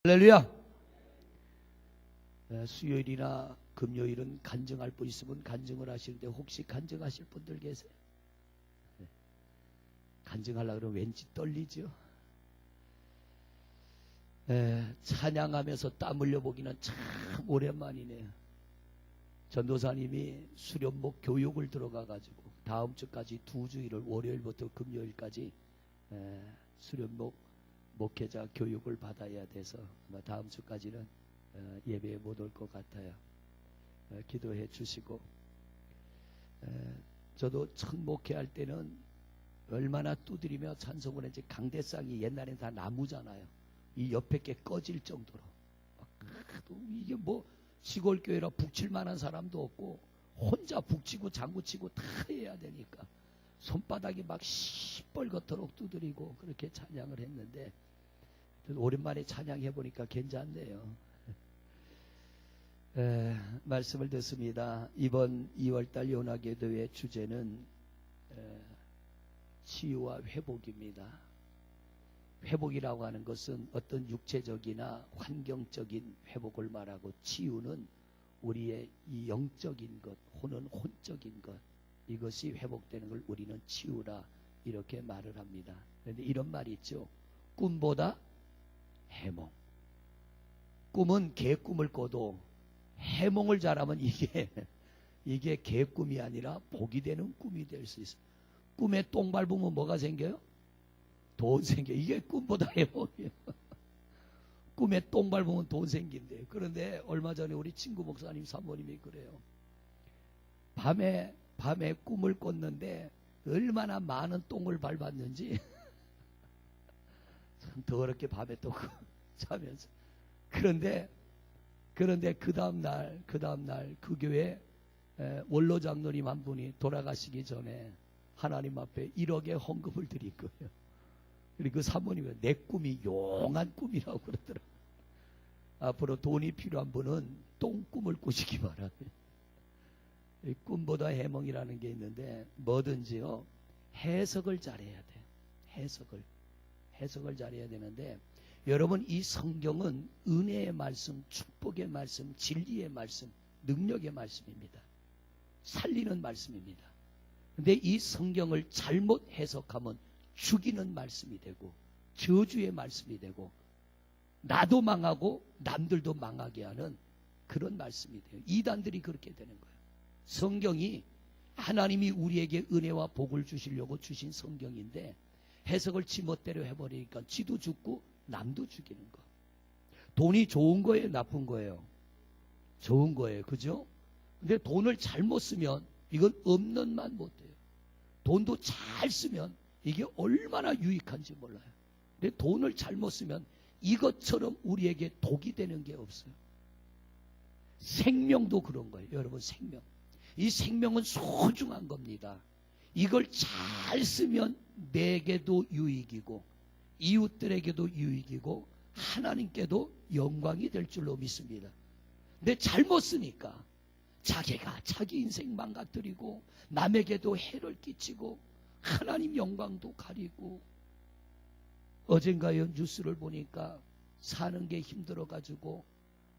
할렐루야. 수요일이나 금요일은 간증할 분 있으면 간증을 하시는데 혹시 간증하실 분들 계세요? 간증하려고 그러면 왠지 떨리죠. 찬양하면서 땀 흘려보기는 참 오랜만이네요. 전도사님이 수련목 교육을 들어가가지고 다음 주까지 2주일을 월요일부터 금요일까지 수련목 목회자 교육을 받아야 돼서 아마 다음 주까지는 예배에 못 올 것 같아요. 기도해 주시고, 저도 첫 목회할 때는 얼마나 두드리며 찬송을 했지. 강대상이 옛날엔 다 나무잖아요. 이 옆에 게 꺼질 정도로. 이게 뭐 시골교회라 북칠 만한 사람도 없고 혼자 북치고 장구치고 다 해야 되니까 손바닥이 막 시뻘겋도록 두드리고 그렇게 찬양을 했는데, 오랜만에 찬양해 보니까 괜찮네요. 말씀을 듣습니다. 이번 2월달 연합교회 주제는 치유와 회복입니다. 회복이라고 하는 것은 어떤 육체적이나 환경적인 회복을 말하고, 치유는 우리의 이 영적인 것, 혼은 혼적인 것, 이것이 회복되는 걸 우리는 치유라 이렇게 말을 합니다. 그런데 이런 말이 있죠. 꿈보다 해몽. 꿈은 개꿈을 꿔도 해몽을 잘하면 이게 개꿈이 아니라 복이 되는 꿈이 될 수 있어요. 꿈에 똥 밟으면 뭐가 생겨요? 돈 생겨요. 이게 꿈보다 해몽이에요. 꿈에 똥 밟으면 돈 생긴대요. 그런데 얼마 전에 우리 친구 목사님 사모님이 그래요. 밤에 꿈을 꿨는데 얼마나 많은 똥을 밟았는지 참 더럽게 밤에 또 자면서. 그런데 그 다음날 그 교회 원로 장로님 한 분이 돌아가시기 전에 하나님 앞에 1억의 헌금을 드릴 거예요. 그리고 그 사모님은 내 꿈이 용한 꿈이라고 그러더라고요. 앞으로 돈이 필요한 분은 똥꿈을 꾸시기 바랍니다. 꿈보다 해몽이라는 게 있는데, 뭐든지요 해석을 잘해야 돼요. 해석을 잘해야 되는데, 여러분, 이 성경은 은혜의 말씀, 축복의 말씀, 진리의 말씀, 능력의 말씀입니다. 살리는 말씀입니다. 근데 이 성경을 잘못 해석하면 죽이는 말씀이 되고 저주의 말씀이 되고 나도 망하고 남들도 망하게 하는 그런 말씀이 돼요. 이단들이 그렇게 되는 거예요. 성경이 하나님이 우리에게 은혜와 복을 주시려고 주신 성경인데 해석을 지멋대로 해버리니까 지도 죽고 남도 죽이는 거. 돈이 좋은 거예요, 나쁜 거예요? 좋은 거예요, 그죠? 근데 돈을 잘못 쓰면 이건 없는 만 못 돼요. 돈도 잘 쓰면 이게 얼마나 유익한지 몰라요. 근데 돈을 잘못 쓰면 이것처럼 우리에게 독이 되는 게 없어요. 생명도 그런 거예요, 여러분. 생명. 이 생명은 소중한 겁니다. 이걸 잘 쓰면 내게도 유익이고 이웃들에게도 유익이고 하나님께도 영광이 될 줄로 믿습니다. 근데 잘못 쓰니까 자기가 자기 인생 망가뜨리고 남에게도 해를 끼치고 하나님 영광도 가리고. 어젠가요 뉴스를 보니까 사는 게 힘들어가지고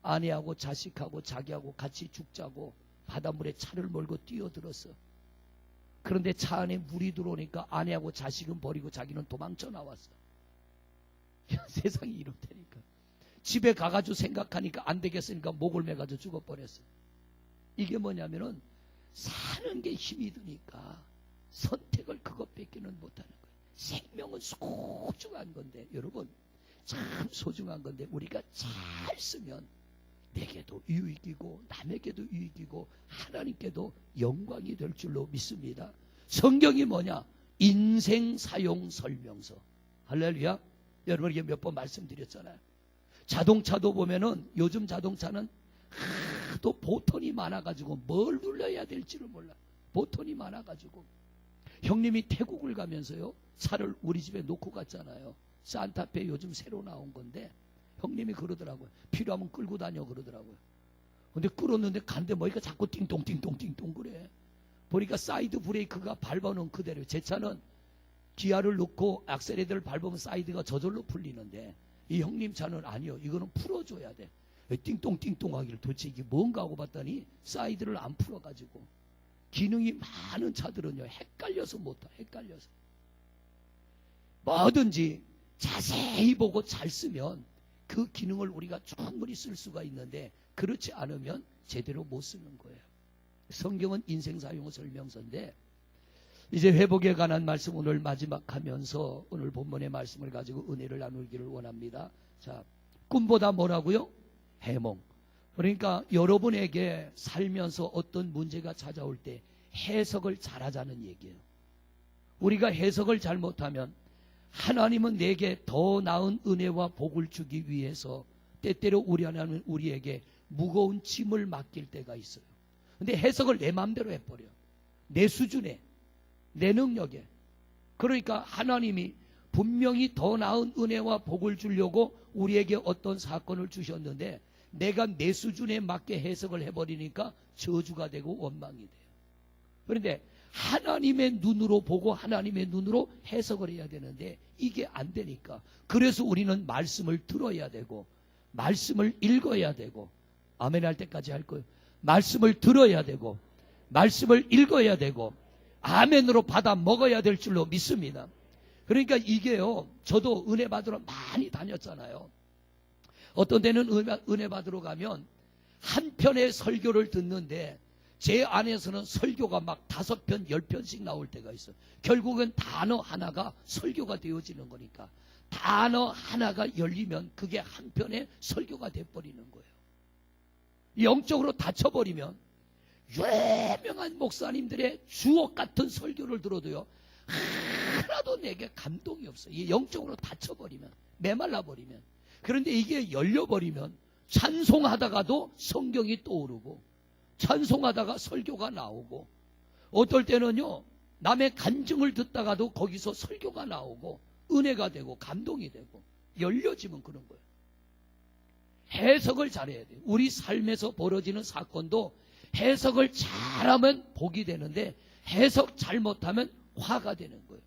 아내하고 자식하고 자기하고 같이 죽자고 바닷물에 차를 몰고 뛰어들었어. 그런데 차 안에 물이 들어오니까 아내하고 자식은 버리고 자기는 도망쳐 나왔어. 세상이 이렇다니까. 집에 가가지고 생각하니까 안 되겠으니까 목을 매가지고 죽어버렸어. 이게 뭐냐면은 사는 게 힘이 드니까 선택을 그것밖에는 못하는 거예요. 생명은 소중한 건데, 여러분, 참 소중한 건데 우리가 잘 쓰면 내게도 유익이고 남에게도 유익이고 하나님께도 영광이 될 줄로 믿습니다. 성경이 뭐냐? 인생 사용 설명서. 할렐루야. 여러분에게 몇 번 말씀드렸잖아요. 자동차도 보면은 요즘 자동차는 또 보턴이 많아가지고 뭘 눌러야 될지를 몰라. 보턴이 많아가지고. 형님이 태국을 가면서요 차를 우리 집에 놓고 갔잖아요. 산타페 요즘 새로 나온 건데 형님이 그러더라고요. 필요하면 끌고 다녀 그러더라고요. 근데 끌었는데 간데 뭐니까 자꾸 띵동띵동띵동 그래. 보니까 사이드 브레이크가 밟아놓은 그대로. 제 차는 기아를 넣고 악셀레터를 밟으면 사이드가 저절로 풀리는데 이 형님 차는 아니요. 이거는 풀어줘야 돼. 띵똥띵똥 하기를 도대체 이게 뭔가 하고 봤더니 사이드를 안 풀어가지고 기능이 많은 차들은요 헷갈려서 못타. 헷갈려서. 뭐든지 자세히 보고 잘 쓰면 그 기능을 우리가 충분히 쓸 수가 있는데 그렇지 않으면 제대로 못 쓰는 거예요. 성경은 인생사용 설명서인데 이제 회복에 관한 말씀 오늘 마지막 하면서 오늘 본문의 말씀을 가지고 은혜를 나누기를 원합니다. 자, 꿈보다 뭐라고요? 해몽. 그러니까 여러분에게 살면서 어떤 문제가 찾아올 때 해석을 잘하자는 얘기예요. 우리가 해석을 잘못하면 하나님은 내게 더 나은 은혜와 복을 주기 위해서 때때로 우리 하나님은 우리에게 무거운 짐을 맡길 때가 있어요. 근데 해석을 내 마음대로 해버려. 내 수준에, 내 능력에. 그러니까 하나님이 분명히 더 나은 은혜와 복을 주려고 우리에게 어떤 사건을 주셨는데 내가 내 수준에 맞게 해석을 해버리니까 저주가 되고 원망이 돼요. 그런데 하나님의 눈으로 보고 하나님의 눈으로 해석을 해야 되는데 이게 안 되니까 그래서 우리는 말씀을 들어야 되고 말씀을 읽어야 되고 아멘 할 때까지 할 거예요. 말씀을 들어야 되고 말씀을 읽어야 되고 아멘으로 받아 먹어야 될 줄로 믿습니다. 그러니까 이게요, 저도 은혜 받으러 많이 다녔잖아요. 어떤 데는 은혜 받으러 가면 한 편의 설교를 듣는데 제 안에서는 설교가 막 5편, 10편씩 나올 때가 있어요. 결국은 단어 하나가 설교가 되어지는 거니까 단어 하나가 열리면 그게 한 편의 설교가 돼버리는 거예요. 영적으로 다쳐버리면 유명한 목사님들의 주옥 같은 설교를 들어도요 하나도 내게 감동이 없어요. 영적으로 다쳐버리면, 메말라버리면. 그런데 이게 열려버리면 찬송하다가도 성경이 떠오르고 찬송하다가 설교가 나오고 어떨 때는요 남의 간증을 듣다가도 거기서 설교가 나오고 은혜가 되고 감동이 되고 열려지면 그런 거예요. 해석을 잘해야 돼요. 우리 삶에서 벌어지는 사건도 해석을 잘하면 복이 되는데 해석 잘못하면 화가 되는 거예요.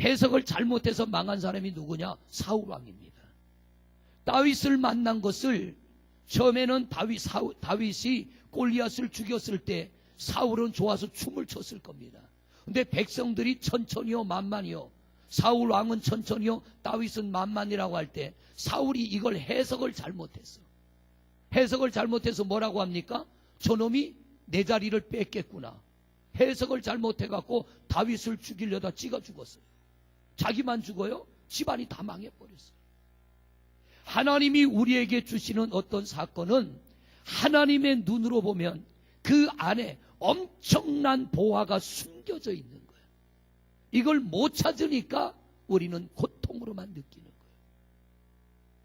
해석을 잘못해서 망한 사람이 누구냐? 사울왕입니다. 다윗을 만난 것을 처음에는 다윗이 골리앗을 죽였을 때 사울은 좋아서 춤을 췄을 겁니다. 근데 백성들이 천천히요 만만히요 사울 왕은 천천히요 다윗은 만만이라고 할 때 사울이 이걸 해석을 잘못했어. 해석을 잘못해서 뭐라고 합니까? 저놈이 내 자리를 뺏겠구나. 해석을 잘못해갖고 다윗을 죽이려다 찌가 죽었어요. 자기만 죽어요? 집안이 다 망해버렸어요. 하나님이 우리에게 주시는 어떤 사건은 하나님의 눈으로 보면 그 안에 엄청난 보화가 숨겨져 있는 거예요. 이걸 못 찾으니까 우리는 고통으로만 느끼는 거예요.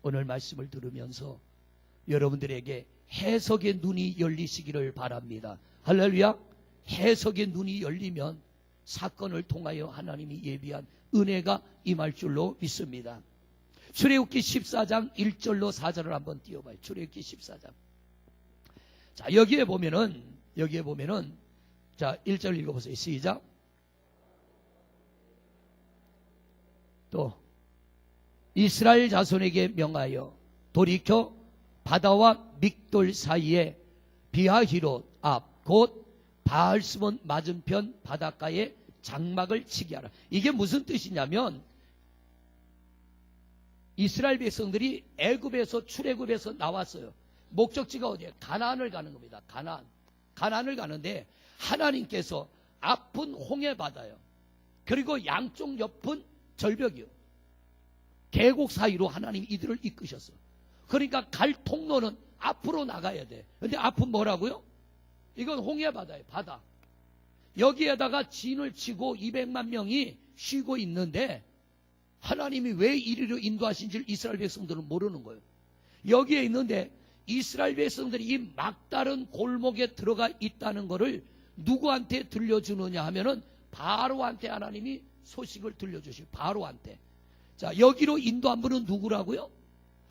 오늘 말씀을 들으면서 여러분들에게 해석의 눈이 열리시기를 바랍니다. 할렐루야. 해석의 눈이 열리면 사건을 통하여 하나님이 예비한 은혜가 임할 줄로 믿습니다. 출애굽기 14장 1절로 4절을 한번 띄워봐요. 출애굽기 14장. 자, 여기에 보면은 자, 1절 읽어보세요. 시작. 또 이스라엘 자손에게 명하여 돌이켜 바다와 믹돌 사이에 비하히롯 앞 곧 바알스몬 맞은편 바닷가에 장막을 치게 하라. 이게 무슨 뜻이냐면 이스라엘 백성들이 애굽에서 출애굽에서 나왔어요. 목적지가 어디예요? 가나안을 가는 겁니다. 가나안을 가는데 하나님께서 앞은 홍해 바다요. 그리고 양쪽 옆은 절벽이요. 계곡 사이로 하나님이 이들을 이끄셨어요. 그러니까 갈 통로는 앞으로 나가야 돼. 근데 앞은 뭐라고요? 이건 홍해 바다예요. 바다. 여기에다가 진을 치고 200만 명이 쉬고 있는데 하나님이 왜 이리로 인도하신지를 이스라엘 백성들은 모르는 거예요. 여기에 있는데 이스라엘 백성들이 이 막다른 골목에 들어가 있다는 것을 누구한테 들려주느냐 하면은 바로한테 하나님이 소식을 들려주시고 바로한테. 자, 여기로 인도한 분은 누구라고요?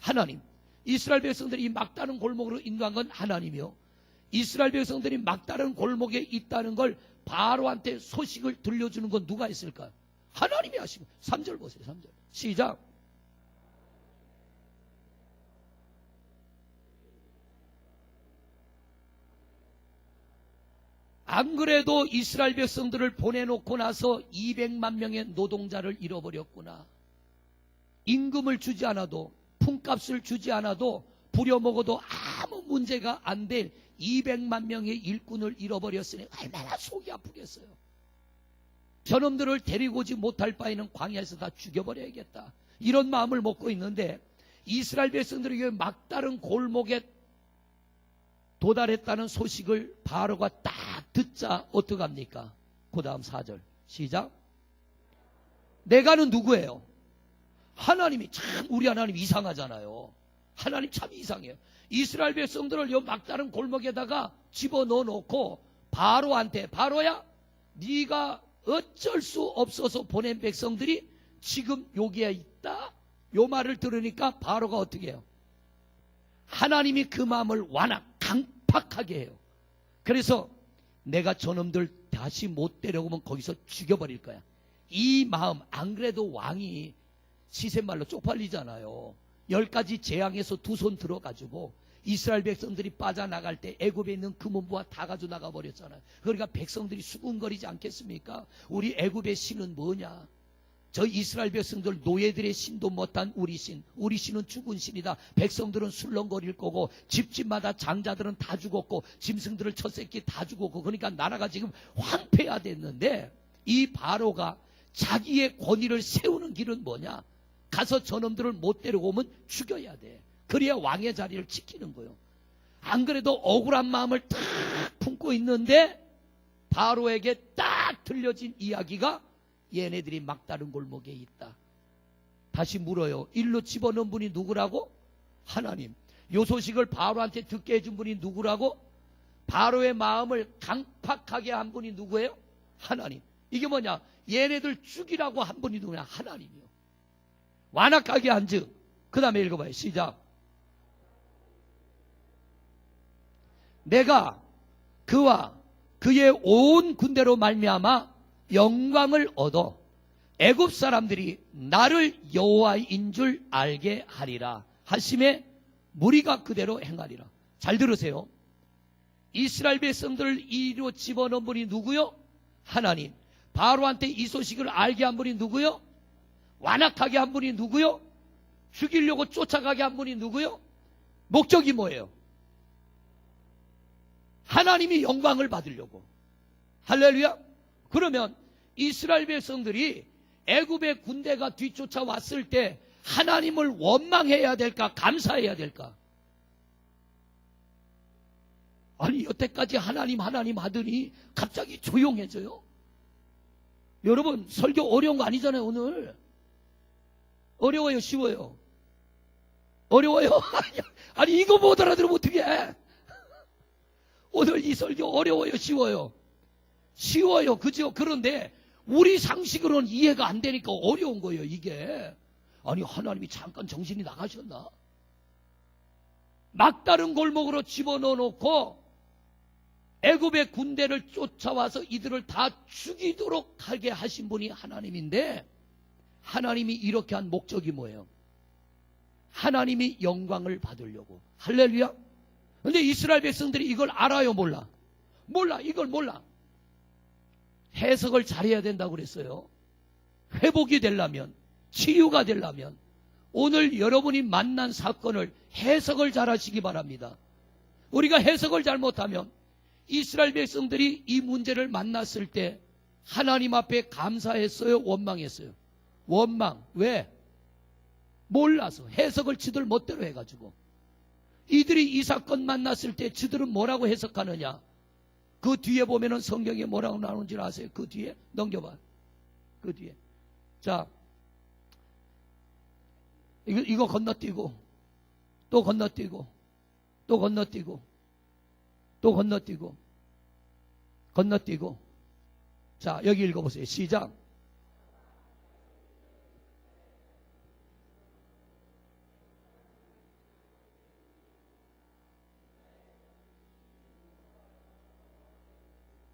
하나님. 이스라엘 백성들이 이 막다른 골목으로 인도한 건 하나님이요. 이스라엘 백성들이 막다른 골목에 있다는 걸 바로한테 소식을 들려주는 건 누가 있을까요? 하나님이 하시고. 3절 보세요. 3절. 시작. 안 그래도 이스라엘 백성들을 보내놓고 나서 200만 명의 노동자를 잃어버렸구나. 임금을 주지 않아도, 품값을 주지 않아도, 부려먹어도 아무 문제가 안 될 200만 명의 일꾼을 잃어버렸으니 얼마나 속이 아프겠어요. 저놈들을 데리고 오지 못할 바에는 광야에서 다 죽여버려야겠다, 이런 마음을 먹고 있는데, 이스라엘 백성들에게 막다른 골목에 도달했다는 소식을 바로가 딱 듣자 어떡합니까? 그 다음 4절 시작. 내가는 누구예요? 하나님이 참, 우리 하나님 이상하잖아요. 하나님 참 이상해요. 이스라엘 백성들을 요 막다른 골목에다가 집어넣어 놓고 바로한테, 바로야 네가 어쩔 수 없어서 보낸 백성들이 지금 여기에 있다, 요 말을 들으니까 바로가 어떻게 해요? 하나님이 그 마음을 완악 강팍하게 해요. 그래서 내가 저놈들 다시 못 데려오면 거기서 죽여버릴 거야. 이 마음, 안 그래도 왕이 시샘말로 쪽팔리잖아요. 10가지 재앙에서 두 손 들어가지고 이스라엘 백성들이 빠져나갈 때 애굽에 있는 금은부와 다 가져나가 버렸잖아요. 그러니까 백성들이 수군거리지 않겠습니까? 우리 애굽의 신은 뭐냐? 저 이스라엘 백성들 노예들의 신도 못한 우리 신은 죽은 신이다. 백성들은 술렁거릴 거고, 집집마다 장자들은 다 죽었고, 짐승들을 첫 새끼 다 죽었고, 그러니까 나라가 지금 황폐화 됐는데, 이 바로가 자기의 권위를 세우는 길은 뭐냐? 가서 저놈들을 못 데려오면 죽여야 돼. 그래야 왕의 자리를 지키는 거예요. 안 그래도 억울한 마음을 딱 품고 있는데 바로에게 딱 들려진 이야기가 얘네들이 막다른 골목에 있다. 다시 물어요. 일로 집어넣은 분이 누구라고? 하나님. 요 소식을 바로한테 듣게 해준 분이 누구라고? 바로의 마음을 강팍하게 한 분이 누구예요? 하나님. 이게 뭐냐? 얘네들 죽이라고 한 분이 누구냐? 하나님이요. 완악하게 한즉. 그 다음에 읽어봐요. 시작. 내가 그와 그의 온 군대로 말미암아 영광을 얻어 애굽 사람들이 나를 여호와인 줄 알게 하리라 하심에 무리가 그대로 행하리라. 잘 들으세요. 이스라엘 백성들을 이리로 집어넣은 분이 누구요? 하나님. 바로한테 이 소식을 알게 한 분이 누구요? 완악하게 한 분이 누구요? 죽이려고 쫓아가게 한 분이 누구요? 목적이 뭐예요? 하나님이 영광을 받으려고. 할렐루야. 그러면 이스라엘 백성들이 애굽의 군대가 뒤쫓아왔을 때 하나님을 원망해야 될까, 감사해야 될까? 아니, 여태까지 하나님 하더니 갑자기 조용해져요. 여러분, 설교 어려운 거 아니잖아요. 오늘 어려워요, 쉬워요? 어려워요? 아니, 이거 못 알아들으면 어떡해? 오늘 이 설교 어려워요, 쉬워요? 쉬워요, 그죠? 그런데 우리 상식으로는 이해가 안 되니까 어려운 거예요, 이게. 아니, 하나님이 잠깐 정신이 나가셨나? 막다른 골목으로 집어넣어 놓고 애굽의 군대를 쫓아와서 이들을 다 죽이도록 하게 하신 분이 하나님인데, 하나님이 이렇게 한 목적이 뭐예요? 하나님이 영광을 받으려고. 할렐루야. 근데 이스라엘 백성들이 이걸 알아요, 몰라? 몰라, 이걸 몰라. 해석을 잘해야 된다고 그랬어요. 회복이 되려면, 치유가 되려면 오늘 여러분이 만난 사건을 해석을 잘하시기 바랍니다. 우리가 해석을 잘못하면 이스라엘 백성들이 이 문제를 만났을 때 하나님 앞에 감사했어요, 원망했어요? 원망. 왜? 몰라서. 해석을 지들 멋대로 해가지고. 이들이 이 사건 만났을 때 지들은 뭐라고 해석하느냐? 그 뒤에 보면은 성경에 뭐라고 나오는지 아세요? 그 뒤에 넘겨봐. 그 뒤에. 자, 이거 건너뛰고 또 건너뛰고 또 건너뛰고 또 건너뛰고 건너뛰고. 자, 여기 읽어보세요. 시작.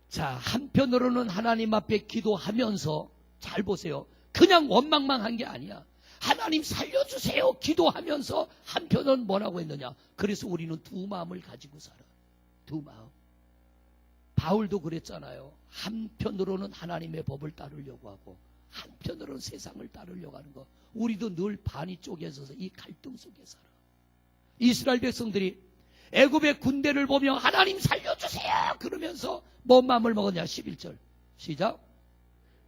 자, 한편으로는 하나님 앞에 기도하면서, 잘 보세요, 그냥 원망만 한 게 아니야. 하나님 살려주세요 기도하면서 한편은 뭐라고 했느냐? 그래서 우리는 두 마음을 가지고 살아. 두 마음. 바울도 그랬잖아요. 한편으로는 하나님의 법을 따르려고 하고 한편으로는 세상을 따르려고 하는 거. 우리도 늘 반이 쪼개져서 이 갈등 속에 살아. 이스라엘 백성들이 애굽의 군대를 보며 하나님 살려주세요 그러면서 뭔 마음을 먹었냐. 11절 시작.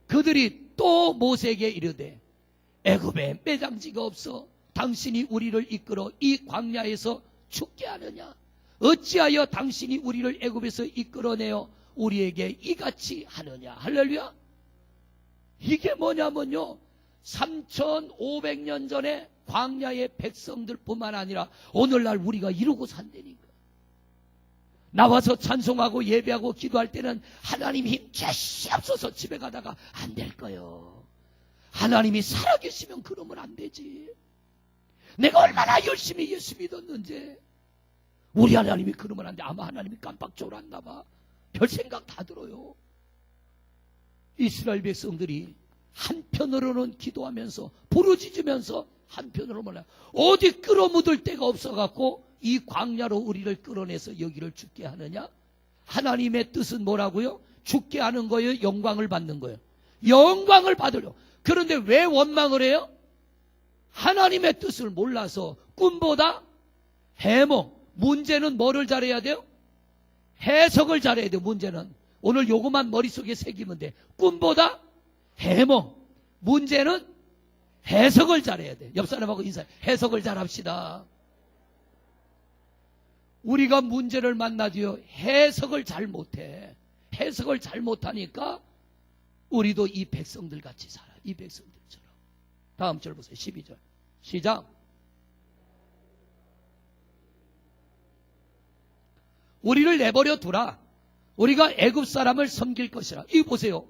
그들이 또 모세에게 이르되 애굽에 매장지가 없어 당신이 우리를 이끌어 이 광야에서 죽게 하느냐. 어찌하여 당신이 우리를 애굽에서 이끌어내어 우리에게 이같이 하느냐. 할렐루야. 이게 뭐냐면요, 3500년 전에 광야의 백성들뿐만 아니라 오늘날 우리가 이루고 산다니까. 나와서 찬송하고 예배하고 기도할 때는 하나님 힘 주시옵소서 집에 가다가 안 될 거요. 하나님이 살아계시면 그러면 안 되지. 내가 얼마나 열심히 예수 믿었는지. 우리 하나님이 그러면 안 돼. 아마 하나님이 깜빡 졸았나 봐. 별 생각 다 들어요. 이스라엘 백성들이 한편으로는 기도하면서 부르짖으면서 한편으로는 어디 끌어묻을 데가 없어갖고 이 광야로 우리를 끌어내서 여기를 죽게 하느냐. 하나님의 뜻은 뭐라고요? 죽게 하는 거예요? 영광을 받는 거예요? 영광을 받으려. 그런데 왜 원망을 해요? 하나님의 뜻을 몰라서 꿈보다 해몽. 문제는 뭐를 잘해야 돼요? 해석을 잘해야 돼요. 문제는 오늘 요것만 머릿속에 새기면 돼. 꿈보다 해몽. 문제는 해석을 잘해야 돼. 옆 사람하고 인사해. 해석을 잘합시다. 우리가 문제를 만나지요, 해석을 잘 못해. 해석을 잘 못하니까 우리도 이 백성들 같이 살아. 이 백성들처럼. 다음 절 보세요. 12절 시작. 우리를 내버려 두라. 우리가 애굽 사람을 섬길 것이라. 이거 보세요.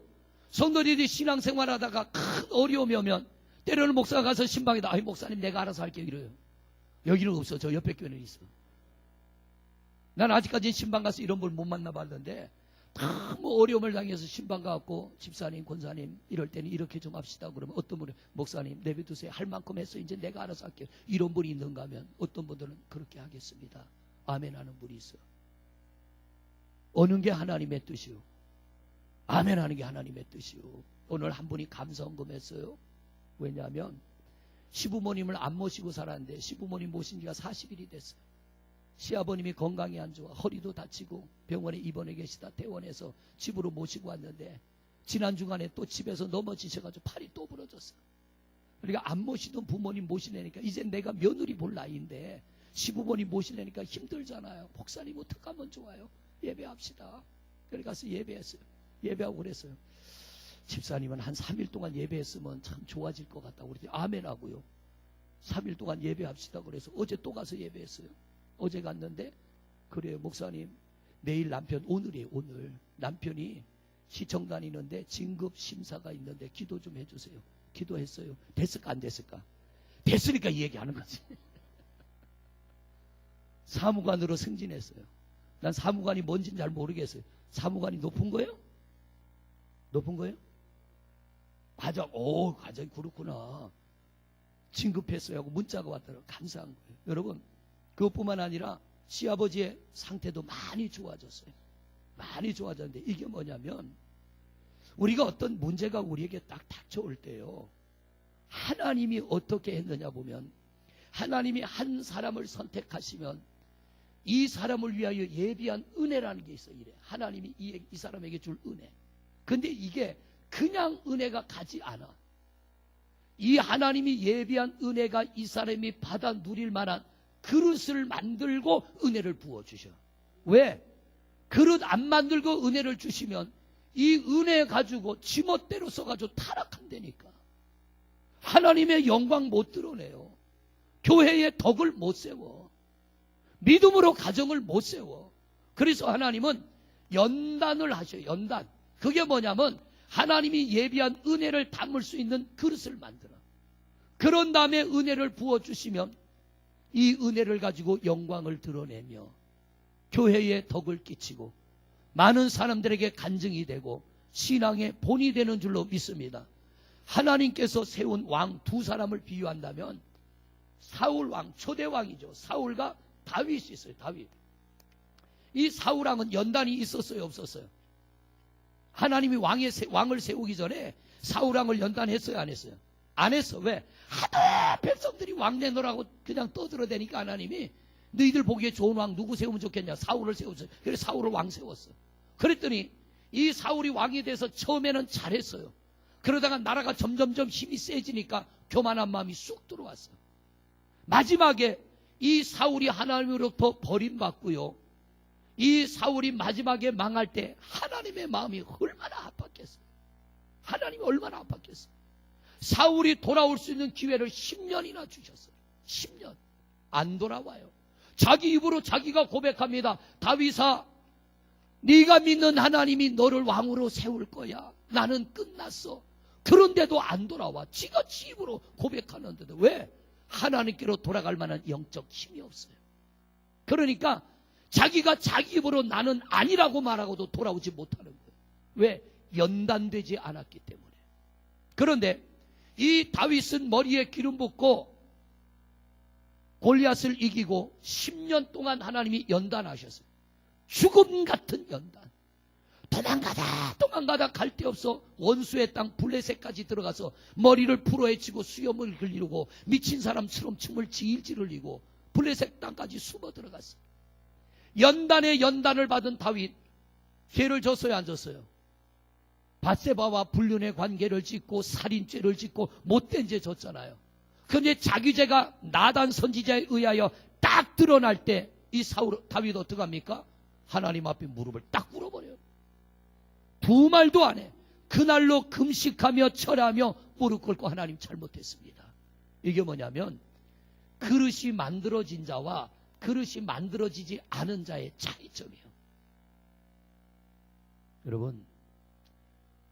성도들이 신앙생활하다가 큰 어려움이 오면 때로는 목사가 가서 신방에다 아이 목사님 내가 알아서 할게요 이래요. 여기는 없어. 저 옆에 교회는 있어. 난 아직까지 신방 가서 이런 분 못 만나봤는데 너무 어려움을 당해서 신방 가갖고 집사님 권사님 이럴 때는 이렇게 좀 합시다 그러면 어떤 분은 목사님 내비두세요. 할 만큼 했어. 이제 내가 알아서 할게요. 이런 분이 있는가 하면 어떤 분들은 그렇게 하겠습니다. 아멘 하는 분이 있어. 어느 게 하나님의 뜻이요. 아멘 하는 게 하나님의 뜻이요. 오늘 한 분이 감사헌금 했어요. 왜냐하면 시부모님을 안 모시고 살았는데 시부모님 모신 지가 40일이 됐어요. 시아버님이 건강이 안 좋아 허리도 다치고 병원에 입원해 계시다 퇴원해서 집으로 모시고 왔는데 지난 주간에 또 집에서 넘어지셔가지고 팔이 또 부러졌어요. 그러니까 안 모시던 부모님 모시려니까 이제 내가 며느리 볼 나이인데 시부모님 모시려니까 힘들잖아요. 목사님 어떻게 하면 좋아요? 예배합시다. 그래 가서 예배했어요. 예배하고 그랬어요. 집사님은 한 3일 동안 예배했으면 참 좋아질 것 같다고 그러지. 아멘 하고요. 3일 동안 예배합시다 그래서 어제 또 가서 예배했어요. 어제 갔는데 그래요. 목사님 내일 남편 오늘이에요. 오늘 남편이 시청 다니는데 진급 심사가 있는데 기도 좀 해주세요. 기도했어요. 됐을까 안 됐을까? 됐으니까 이 얘기하는 거지. 사무관으로 승진했어요. 난 사무관이 뭔지는 잘 모르겠어요. 사무관이 높은 거예요? 높은 거예요? 과장, 과장이 그렇구나. 진급했어요 하고 문자가 왔더라고요. 감사한 거예요. 여러분 그것뿐만 아니라 시아버지의 상태도 많이 좋아졌어요. 많이 좋아졌는데 이게 뭐냐면 우리가 어떤 문제가 우리에게 딱 닥쳐올 때요. 하나님이 어떻게 했느냐 보면 하나님이 한 사람을 선택하시면 이 사람을 위하여 예비한 은혜라는 게 있어요. 이래. 하나님이 이 사람에게 줄 은혜. 근데 이게 그냥 은혜가 가지 않아. 이 하나님이 예비한 은혜가 이 사람이 받아 누릴 만한 그릇을 만들고 은혜를 부어주셔. 왜? 그릇 안 만들고 은혜를 주시면 이 은혜 가지고 지멋대로 써가지고 타락한다니까. 하나님의 영광 못 드러내요. 교회의 덕을 못 세워. 믿음으로 가정을 못 세워. 그래서 하나님은 연단을 하셔요. 연단. 그게 뭐냐면 하나님이 예비한 은혜를 담을 수 있는 그릇을 만들어. 그런 다음에 은혜를 부어주시면 이 은혜를 가지고 영광을 드러내며 교회에 덕을 끼치고 많은 사람들에게 간증이 되고 신앙의 본이 되는 줄로 믿습니다. 하나님께서 세운 왕 두 사람을 비유한다면 사울 왕, 초대 왕이죠. 사울과 다윗이 있어요. 다윗. 이 사울왕은 연단이 있었어요, 없었어요? 하나님이 왕을 세우기 전에 사울왕을 연단했어요, 안 했어요? 안 했어. 왜? 하도 백성들이 왕 내놓으라고 그냥 떠들어대니까 하나님이 너희들 보기에 좋은 왕 누구 세우면 좋겠냐? 사울을 세웠어요. 그래서 사울을 왕 세웠어. 그랬더니 이 사울이 왕이 돼서 처음에는 잘했어요. 그러다가 나라가 점점점 힘이 세지니까 교만한 마음이 쑥 들어왔어. 마지막에 이 사울이 하나님으로부터 버림받고요. 이 사울이 마지막에 망할 때 하나님의 마음이 얼마나 아팠겠어요. 하나님이 얼마나 아팠겠어요. 사울이 돌아올 수 있는 기회를 10년이나 주셨어요. 10년. 안 돌아와요. 자기 입으로 자기가 고백합니다. 다윗아, 네가 믿는 하나님이 너를 왕으로 세울 거야. 나는 끝났어. 그런데도 안 돌아와. 지가 지 입으로 고백하는데도. 왜? 하나님께로 돌아갈 만한 영적 힘이 없어요. 그러니까 자기가 자기 입으로 나는 아니라고 말하고도 돌아오지 못하는 거예요. 왜? 연단되지 않았기 때문에. 그런데 이 다윗은 머리에 기름 붓고 골리앗을 이기고 10년 동안 하나님이 연단하셨어요. 죽음 같은 연단. 도망가다 갈 데 없어 원수의 땅 블레셋까지 들어가서 머리를 풀어헤치고 수염을 흘리고 미친 사람처럼 춤을 질질 흘리고 블레셋 땅까지 숨어 들어갔어요. 연단에 연단을 받은 다윗, 죄를 졌어요, 안 졌어요? 밧세바와 불륜의 관계를 짓고 살인죄를 짓고 못된 죄 졌잖아요. 그런데 자기 죄가 나단 선지자에 의하여 딱 드러날 때 이 다윗 어떡합니까? 하나님 앞에 무릎을 딱 꿇어버려요. 두 말도 안 해. 그날로 금식하며 철하며 무릎 꿇고 하나님 잘못했습니다. 이게 뭐냐면 그릇이 만들어진 자와 그릇이 만들어지지 않은 자의 차이점이에요. 여러분,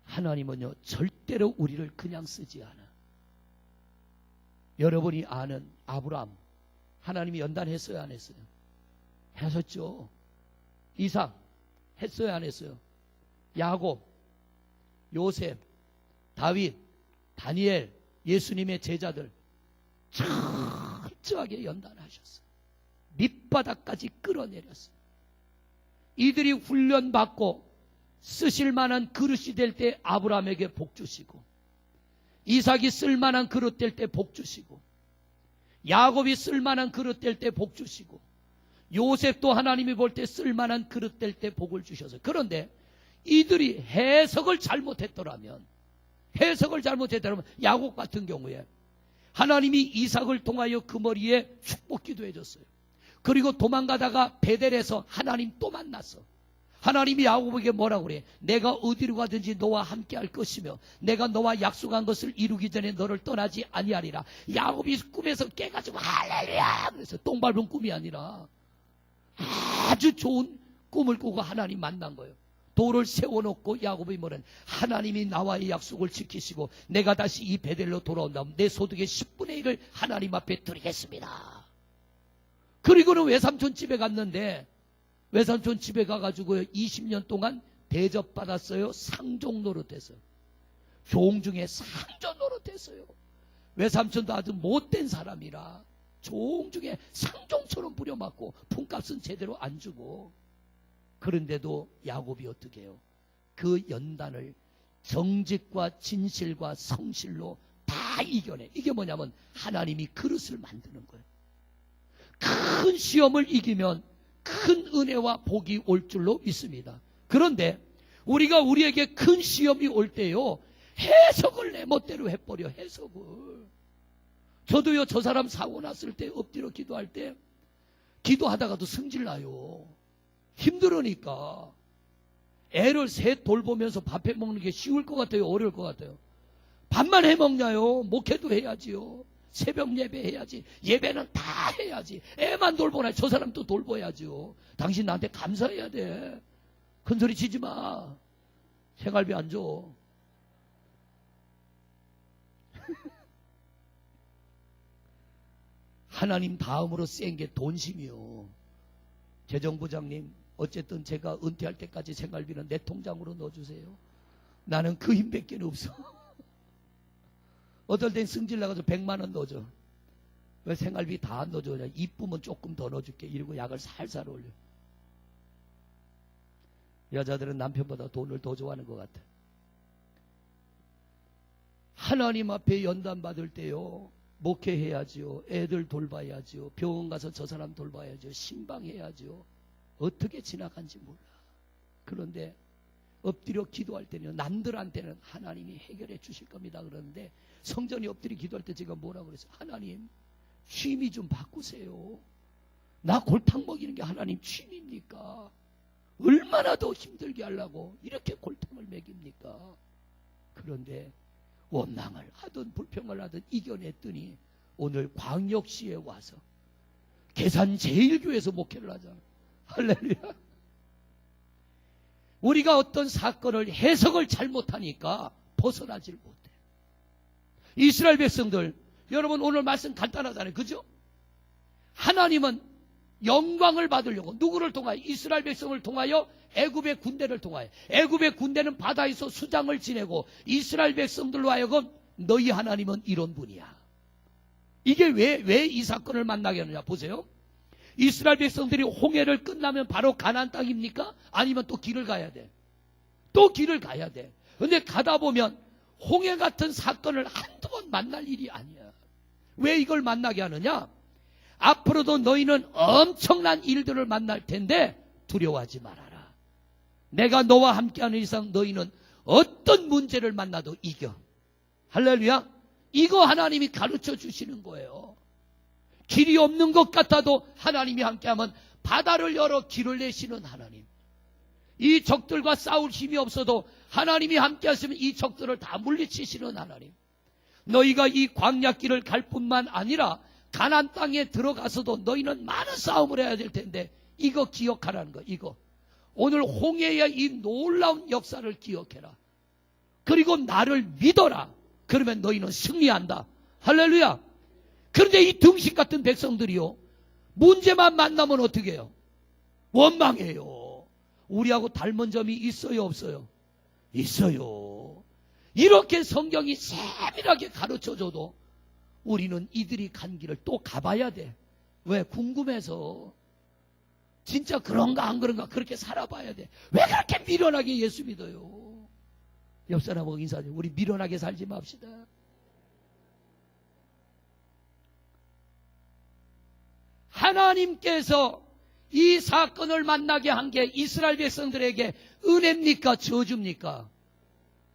하나님은요 절대로 우리를 그냥 쓰지 않아. 여러분이 아는 아브라함, 하나님이 연단했어요, 안 했어요? 하셨죠. 이삭 했어요, 안 했어요? 야곱, 요셉, 다윗, 다니엘, 예수님의 제자들 철저하게 연단하셨어요. 밑바닥까지 끌어내렸어요. 이들이 훈련받고 쓰실 만한 그릇이 될 때 아브라함에게 복 주시고, 이삭이 쓸 만한 그릇 될 때 복 주시고, 야곱이 쓸 만한 그릇 될 때 복 주시고, 요셉도 하나님이 볼 때 쓸 만한 그릇 될 때 복을 주셔서. 그런데 이들이 해석을 잘못했더라면 야곱 같은 경우에 하나님이 이삭을 통하여 그 머리에 축복기도 해줬어요. 그리고 도망가다가 베델에서 하나님 또 만났어. 하나님이 야곱에게 뭐라고 그래? 내가 어디로 가든지 너와 함께 할 것이며 내가 너와 약속한 것을 이루기 전에 너를 떠나지 아니하리라. 야곱이 꿈에서 깨가지고 할렐루야! 그래서 똥 밟은 꿈이 아니라 아주 좋은 꿈을 꾸고 하나님 만난 거예요. 돌을 세워놓고 야곱이 뭐는 하나님이 나와의 약속을 지키시고 내가 다시 이 베델로 돌아온다면 내 소득의 10분의 1을 하나님 앞에 드리겠습니다. 그리고는 외삼촌 집에 갔는데 외삼촌 집에 가가지고 20년 동안 대접받았어요. 상종 노릇했어요. 종 중에 상종 노릇했어요. 외삼촌도 아주 못된 사람이라 종 중에 상종처럼 부려맞고 품값은 제대로 안 주고. 그런데도 야곱이 어떻게 해요? 그 연단을 정직과 진실과 성실로 다 이겨내. 이게 뭐냐면 하나님이 그릇을 만드는 거예요. 큰 시험을 이기면 큰 은혜와 복이 올 줄로 믿습니다. 그런데 우리가 우리에게 큰 시험이 올 때요, 해석을 내 멋대로 해버려. 해석을. 저도요, 저 사람 사고 났을 때 엎드려 기도할 때 기도하다가도 승질나요. 힘들으니까. 애를 셋 돌보면서 밥 해먹는 게 쉬울 것 같아요, 어려울 것 같아요? 밥만 해먹냐요? 목회도 해야지요. 새벽 예배 해야지. 예배는 다 해야지. 애만 돌보나 저 사람도 돌봐야지요. 당신 나한테 감사해야 돼. 큰소리 치지 마. 생활비 안 줘. 하나님 다음으로 센 게 돈심이요. 재정부장님, 어쨌든 제가 은퇴할 때까지 생활비는 내 통장으로 넣어주세요. 나는 그 힘밖에 없어. 어떨 땐 승질 나가서 100만 원 넣어줘. 왜 생활비 다 안 넣어줘? 이쁘면 조금 더 넣어줄게. 이러고 약을 살살 올려. 여자들은 남편보다 돈을 더 좋아하는 것 같아. 하나님 앞에 연단 받을 때요, 목회해야지요, 애들 돌봐야지요, 병원 가서 저 사람 돌봐야지요, 신방해야지요. 어떻게 지나간지 몰라. 그런데 엎드려 기도할 때는 남들한테는 하나님이 해결해 주실 겁니다 그러는데, 성전이 엎드려 기도할 때 제가 뭐라고 그랬어요? 하나님, 취미 좀 바꾸세요. 나 골탕 먹이는 게 하나님 취미입니까? 얼마나 더 힘들게 하려고 이렇게 골탕을 먹입니까? 그런데 원망을 하든 불평을 하든 이겨냈더니 오늘 광역시에 와서 계산제일교회에서 목회를 하잖아. 할렐루야. 우리가 어떤 사건을 해석을 잘못하니까 벗어나질 못해. 이스라엘 백성들, 여러분 오늘 말씀 간단하잖아요. 그죠? 하나님은 영광을 받으려고 누구를 통하여? 이스라엘 백성을 통하여, 애굽의 군대를 통하여. 애굽의 군대는 바다에서 수장을 지내고 이스라엘 백성들로 하여금 너희 하나님은 이런 분이야. 이게 왜 이 사건을 만나게 하느냐 보세요. 이스라엘 백성들이 홍해를 끝나면 바로 가나안 땅입니까? 아니면 또 길을 가야 돼? 또 길을 가야 돼. 근데 가다 보면 홍해 같은 사건을 한두 번 만날 일이 아니야. 왜 이걸 만나게 하느냐? 앞으로도 너희는 엄청난 일들을 만날 텐데 두려워하지 말아라. 내가 너와 함께하는 이상 너희는 어떤 문제를 만나도 이겨. 할렐루야. 이거 하나님이 가르쳐 주시는 거예요. 길이 없는 것 같아도 하나님이 함께하면 바다를 열어 길을 내시는 하나님. 이 적들과 싸울 힘이 없어도 하나님이 함께하시면 이 적들을 다 물리치시는 하나님. 너희가 이 광야길을 갈 뿐만 아니라 가나안 땅에 들어가서도 너희는 많은 싸움을 해야 될 텐데 이거 기억하라는 거. 이거 오늘 홍해의 이 놀라운 역사를 기억해라. 그리고 나를 믿어라. 그러면 너희는 승리한다. 할렐루야. 그런데 이 등신 같은 백성들이요, 문제만 만나면 어떻게 해요? 원망해요. 우리하고 닮은 점이 있어요 없어요? 있어요. 이렇게 성경이 세밀하게 가르쳐줘도 우리는 이들이 간 길을 또 가봐야 돼. 왜? 궁금해서. 진짜 그런가 안 그런가 그렇게 살아봐야 돼. 왜 그렇게 미련하게 예수 믿어요? 옆 사람하고 인사하죠. 우리 미련하게 살지 맙시다. 하나님께서 이 사건을 만나게 한 게 이스라엘 백성들에게 은혜입니까? 저주입니까?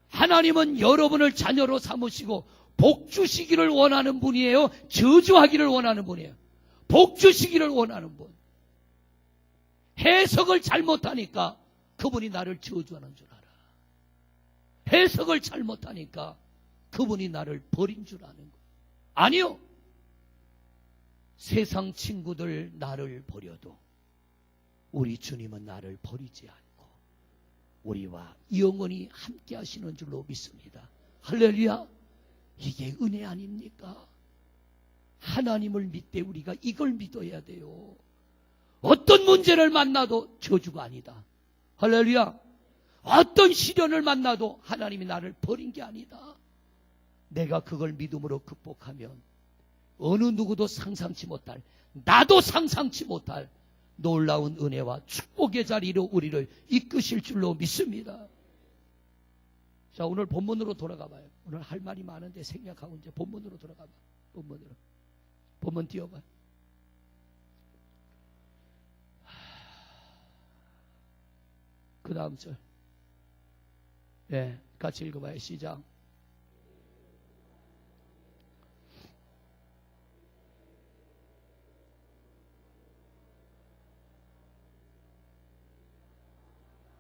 하나님은 여러분을 자녀로 삼으시고 복 주시기를 원하는 분이에요? 저주하기를 원하는 분이에요? 복 주시기를 원하는 분. 해석을 잘못하니까 그분이 나를 저주하는 줄 알아. 해석을 잘못하니까 그분이 나를 버린 줄 아는 거. 아니요. 세상 친구들 나를 버려도 우리 주님은 나를 버리지 않고 우리와 영원히 함께 하시는 줄로 믿습니다. 할렐루야. 이게 은혜 아닙니까? 하나님을 믿되 우리가 이걸 믿어야 돼요. 어떤 문제를 만나도 저주가 아니다. 할렐루야. 어떤 시련을 만나도 하나님이 나를 버린 게 아니다. 내가 그걸 믿음으로 극복하면 어느 누구도 상상치 못할, 나도 상상치 못할 놀라운 은혜와 축복의 자리로 우리를 이끄실 줄로 믿습니다. 자, 오늘 본문으로 돌아가 봐요. 오늘 할 말이 많은데 생략하고 이제 본문으로 돌아가 봐. 본문으로. 본문 띄워봐. 그 다음 절. 네, 같이 읽어봐요. 시작.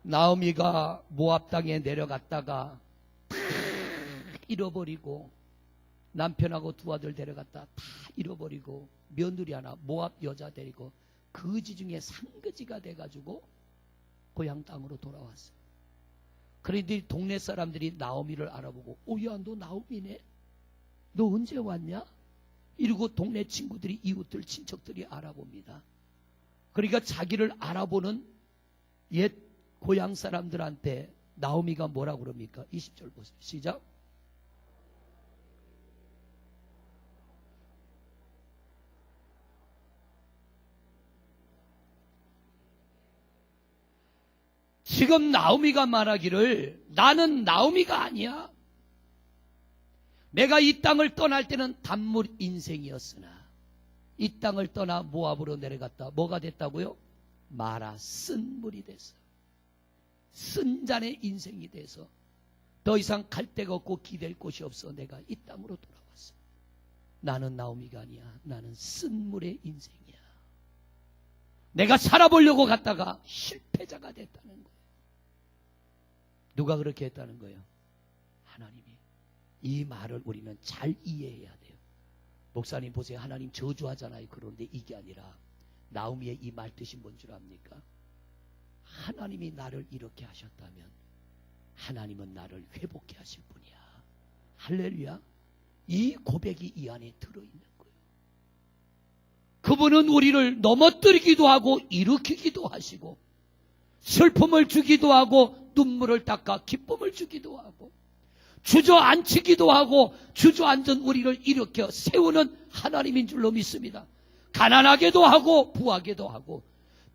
나오미가 모압 땅에 내려갔다가 다 잃어버리고 남편하고 두 아들 데려갔다 다 잃어버리고 며느리 하나 모압 여자 데리고 거지 중에 상거지가 돼가지고 고향 땅으로 돌아왔어요. 그런데 동네 사람들이 나오미를 알아보고 오야 너 나오미네? 너 언제 왔냐? 이러고 동네 친구들이 이웃들 친척들이 알아봅니다. 그러니까 자기를 알아보는 옛 고향 사람들한테 나오미가 뭐라고 그럽니까? 20절 보세요. 시작. 지금 나오미가 말하기를 나는 나오미가 아니야. 내가 이 땅을 떠날 때는 단물 인생이었으나 이 땅을 떠나 모압으로 내려갔다. 뭐가 됐다고요? 마라 쓴물이 됐어. 쓴잔의 인생이 돼서 더 이상 갈 데가 없고 기댈 곳이 없어 내가 이 땅으로 돌아왔어. 나는 나오미가 아니야. 나는 쓴물의 인생이야. 내가 살아보려고 갔다가 실패자가 됐다는 거예요. 누가 그렇게 했다는 거예요? 하나님이. 이 말을 우리는 잘 이해해야 돼요. 목사님 보세요. 하나님 저주하잖아요. 그런데 이게 아니라 나오미의 이 말 뜻이 뭔 줄 압니까? 하나님이 나를 이렇게 하셨다면 하나님은 나를 회복해 하실 분이야. 할렐루야. 이 고백이 이 안에 들어있는 거예요. 그분은 우리를 넘어뜨리기도 하고 일으키기도 하시고 슬픔을 주기도 하고 눈물을 닦아 기쁨을 주기도 하고 주저앉히기도 하고 주저앉은 우리를 일으켜 세우는 하나님인 줄로 믿습니다. 가난하게도 하고 부하게도 하고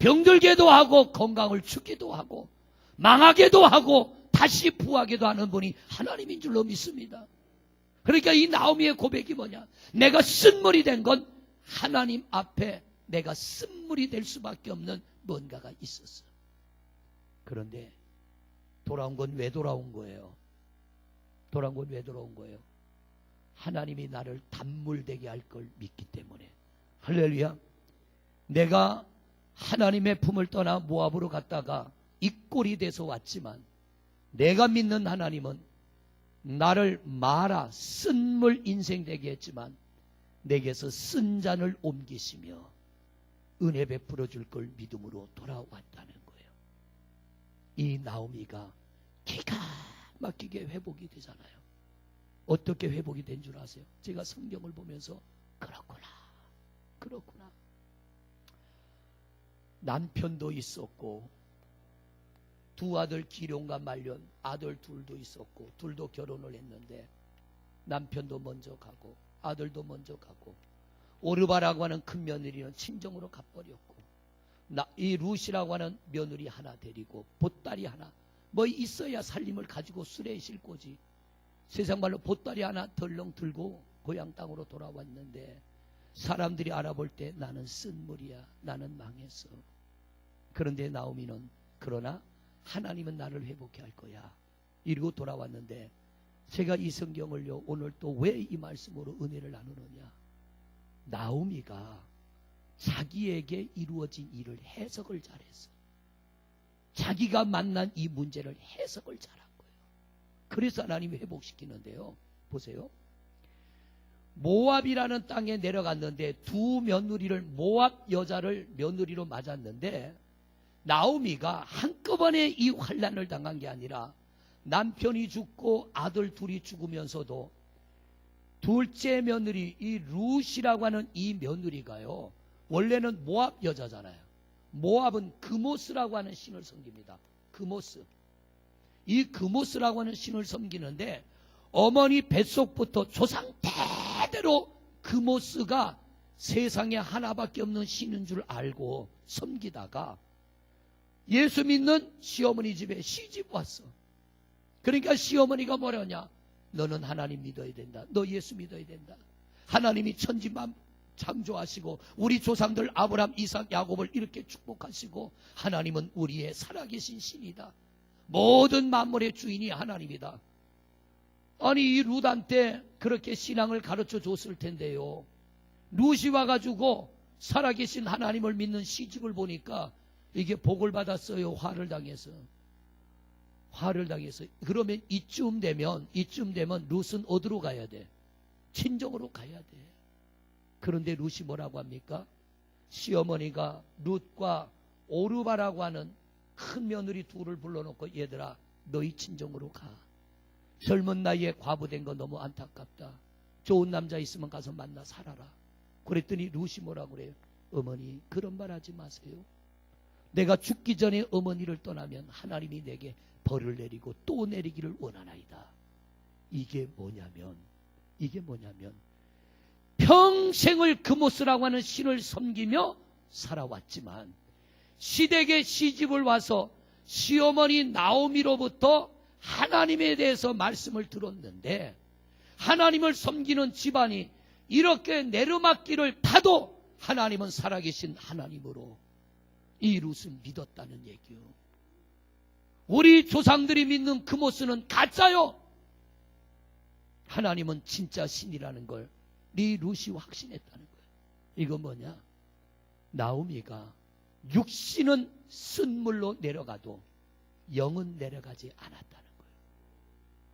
병들게도 하고 건강을 주기도 하고 망하게도 하고 다시 부하게도 하는 분이 하나님인 줄로 믿습니다. 그러니까 이 나오미의 고백이 뭐냐? 내가 쓴물이 된 건 하나님 앞에 내가 쓴물이 될 수밖에 없는 뭔가가 있었어. 그런데 돌아온 건 왜 돌아온 거예요? 돌아온 건 왜 돌아온 거예요? 하나님이 나를 단물되게 할 걸 믿기 때문에. 할렐루야. 내가 하나님의 품을 떠나 모압으로 갔다가 이 꼴이 돼서 왔지만 내가 믿는 하나님은 나를 마라 쓴물 인생 되게 했지만 내게서 쓴 잔을 옮기시며 은혜 베풀어 줄 걸 믿음으로 돌아왔다는 거예요. 이 나오미가 기가 막히게 회복이 되잖아요. 어떻게 회복이 된 줄 아세요? 제가 성경을 보면서 그렇구나. 남편도 있었고 두 아들 기룡과 말년 아들 둘도 있었고 둘도 결혼을 했는데 남편도 먼저 가고 아들도 먼저 가고 오르바라고 하는 큰 며느리는 친정으로 가버렸고 이 룻이라고 하는 며느리 하나 데리고 보따리 하나 뭐 있어야 살림을 가지고 수레에 싣고지 세상 말로 보따리 하나 덜렁 들고 고향 땅으로 돌아왔는데 사람들이 알아볼 때 나는 쓴물이야. 나는 망했어. 그런데 나오미는 그러나 하나님은 나를 회복해 할 거야. 이러고 돌아왔는데 제가 이 성경을요 오늘 또 왜 이 말씀으로 은혜를 나누느냐. 나오미가 자기에게 이루어진 일을 해석을 잘했어. 자기가 만난 이 문제를 해석을 잘한 거예요. 그래서 하나님이 회복시키는데요. 보세요. 모압이라는 땅에 내려갔는데 두 며느리를 모압 여자를 며느리로 맞았는데 나오미가 한꺼번에 이 환난을 당한 게 아니라 남편이 죽고 아들 둘이 죽으면서도 둘째 며느리 이 룻이라고 하는 이 며느리가요 원래는 모압 여자잖아요. 모압은 그모스라고 하는 신을 섬깁니다. 그모스. 이 그모스라고 하는 신을 섬기는데 어머니 뱃속부터 조상 대대로 그모스가 세상에 하나밖에 없는 신인 줄 알고 섬기다가 예수 믿는 시어머니 집에 시집 왔어. 그러니까 시어머니가 뭐라냐? 너는 하나님 믿어야 된다. 너 예수 믿어야 된다. 하나님이 천지만 창조하시고 우리 조상들 아브라함, 이삭, 야곱을 이렇게 축복하시고 하나님은 우리의 살아계신 신이다. 모든 만물의 주인이 하나님이다. 아니 이 룻한테 그렇게 신앙을 가르쳐 줬을 텐데요. 룻이 와가지고 살아계신 하나님을 믿는 시집을 보니까 이게 복을 받았어요. 화를 당해서. 그러면 이쯤 되면 룻은 어디로 가야 돼? 친정으로 가야 돼. 그런데 룻이 뭐라고 합니까? 시어머니가 룻과 오르바라고 하는 큰 며느리 둘을 불러놓고 얘들아 너희 친정으로 가. 젊은 나이에 과부된 거 너무 안타깝다. 좋은 남자 있으면 가서 만나 살아라. 그랬더니 룻이 뭐라고 그래요? 어머니 그런 말 하지 마세요. 내가 죽기 전에 어머니를 떠나면 하나님이 내게 벌을 내리고 또 내리기를 원하나이다. 이게 뭐냐면 평생을 그모스라고 하는 신을 섬기며 살아왔지만 시댁에 시집을 와서 시어머니 나오미로부터 하나님에 대해서 말씀을 들었는데 하나님을 섬기는 집안이 이렇게 내르막길을 타도 하나님은 살아계신 하나님으로 이 룻을 믿었다는 얘기요. 우리 조상들이 믿는 그모스는 가짜요. 하나님은 진짜 신이라는 걸 이 룻이 확신했다는 거예요. 이거 뭐냐? 나오미가 육신은 쓴물로 내려가도 영은 내려가지 않았다는 거예요.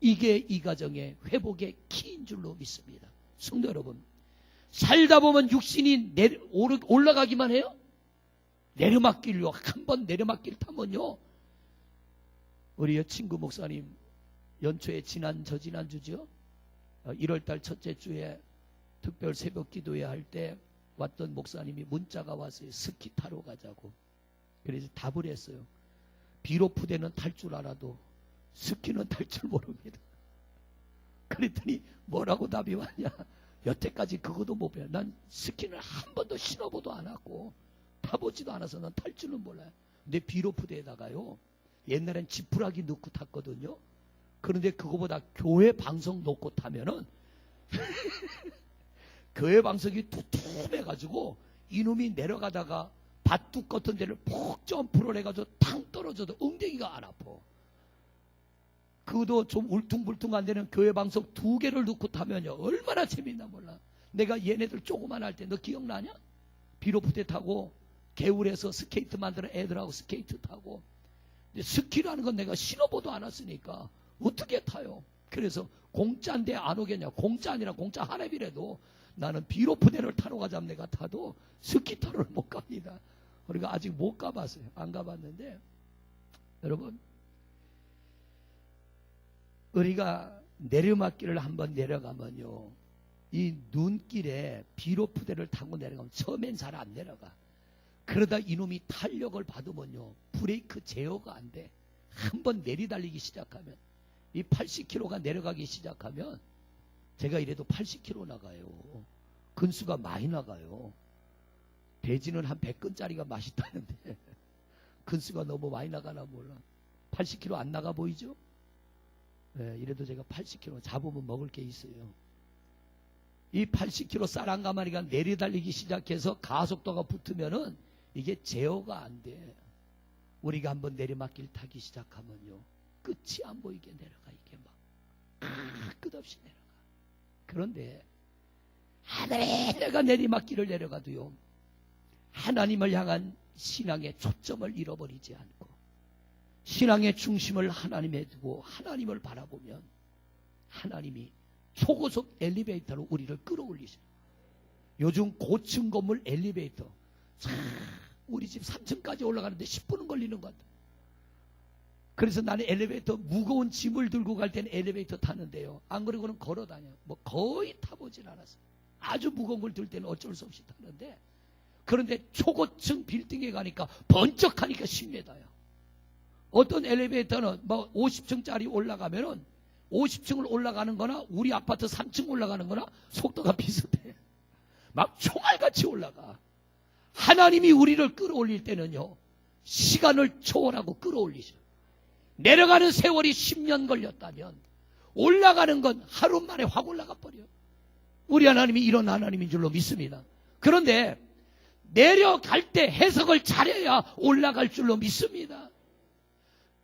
이게 이 가정의 회복의 키인 줄로 믿습니다. 성도 여러분, 살다 보면 육신이 올라가기만 해요? 내리막길로 한번 내리막길 타면요, 우리 친구 목사님 연초에 저지난주죠, 1월달 첫째 주에 특별 새벽 기도회 할 때 왔던 목사님이 문자가 왔어요. 스키 타러 가자고. 그래서 답을 했어요. 비로프대는 탈 줄 알아도 스키는 탈 줄 모릅니다. 그랬더니 뭐라고 답이 왔냐? 여태까지 그것도 못 배워. 난 스키는 한 번도 신어보도 않았고 타보지도 않아서 난 탈 줄은 몰라요. 근데 비로프대에다가요, 옛날엔 지푸라기 넣고 탔거든요. 그런데 그거보다 교회 방석 놓고 타면은 교회 방석이 두툼해가지고 이놈이 내려가다가 밭둑 같은 데를 푹 점프를 해가지고 탕 떨어져도 엉덩이가 안 아파. 그것도 좀 울퉁불퉁한 데는 교회 방석 2개를 넣고 타면요, 얼마나 재밌나 몰라. 내가 얘네들 조그만 할 때 너 기억나냐? 비로프대 타고 개울에서 스케이트 만드는 애들하고 스케이트 타고. 근데 스키라는 건 내가 신어보도 않았으니까 어떻게 타요? 그래서 공짜인데 안 오겠냐? 공짜 아니라 공짜 하랩이라도 나는 비로프대를 타러 가자면 내가 타도 스키 타러를 못 갑니다. 우리가 아직 못 가봤어요. 안 가봤는데, 여러분, 우리가 내리막길을 한번 내려가면요, 이 눈길에 비로프대를 타고 내려가면 처음엔 잘 안 내려가. 그러다 이놈이 탄력을 받으면요, 브레이크 제어가 안 돼. 한번 내리달리기 시작하면, 이 80km가 내려가기 시작하면, 제가 이래도 80km 나가요. 근수가 많이 나가요. 돼지는 한 100근짜리가 맛있다는데 근수가 너무 많이 나가나 몰라. 80km 안 나가 보이죠? 네, 이래도 제가 80km 잡으면 먹을 게 있어요. 이 80km 쌀한가마리가 내리달리기 시작해서 가속도가 붙으면은 이게 제어가 안 돼. 우리가 한번 내리막길 타기 시작하면요, 끝이 안 보이게 내려가. 이게 막 끝없이 내려가. 그런데 하늘에 내가 내리막길을 내려가도요, 하나님을 향한 신앙의 초점을 잃어버리지 않고 신앙의 중심을 하나님에 두고 하나님을 바라보면 하나님이 초고속 엘리베이터로 우리를 끌어올리셔요. 요즘 고층 건물 엘리베이터, 우리 집 3층까지 올라가는데 10분은 걸리는 것 같아요. 그래서 나는 엘리베이터, 무거운 짐을 들고 갈 때는 엘리베이터 타는데요, 안 그러고는 걸어 다녀. 뭐 거의 타보진 않았어요. 아주 무거운 걸 들 때는 어쩔 수 없이 타는데, 그런데 초고층 빌딩에 가니까 번쩍하니까 10m야. 어떤 엘리베이터는 뭐 50층짜리 올라가면은 50층을 올라가는 거나 우리 아파트 3층 올라가는 거나 속도가 비슷해. 막 총알같이 올라가. 하나님이 우리를 끌어올릴 때는요, 시간을 초월하고 끌어올리죠. 내려가는 세월이 10년 걸렸다면 올라가는 건 하루 만에 확 올라가 버려요. 우리 하나님이 이런 하나님인 줄로 믿습니다. 그런데 내려갈 때 해석을 잘해야 올라갈 줄로 믿습니다.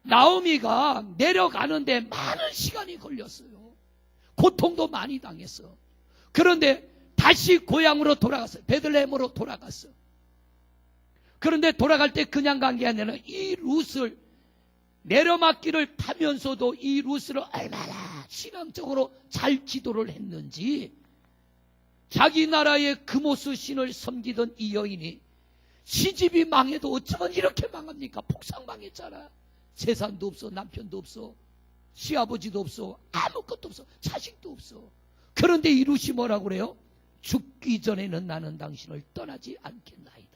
나오미가 내려가는데 많은 시간이 걸렸어요. 고통도 많이 당했어. 그런데 다시 고향으로 돌아갔어요. 베들레헴으로 돌아갔어. 그런데 돌아갈 때 그냥 간 게 아니라 이 룻을, 내려막길을 타면서도 이 룻을 얼마나 신앙적으로 잘 기도를 했는지, 자기 나라의 그모스 신을 섬기던 이 여인이 시집이 망해도 어쩌면 이렇게 망합니까? 폭삭 망했잖아. 재산도 없어, 남편도 없어, 시아버지도 없어, 아무것도 없어, 자식도 없어. 그런데 이 룻이 뭐라고 그래요? 죽기 전에는 나는 당신을 떠나지 않겠나이다.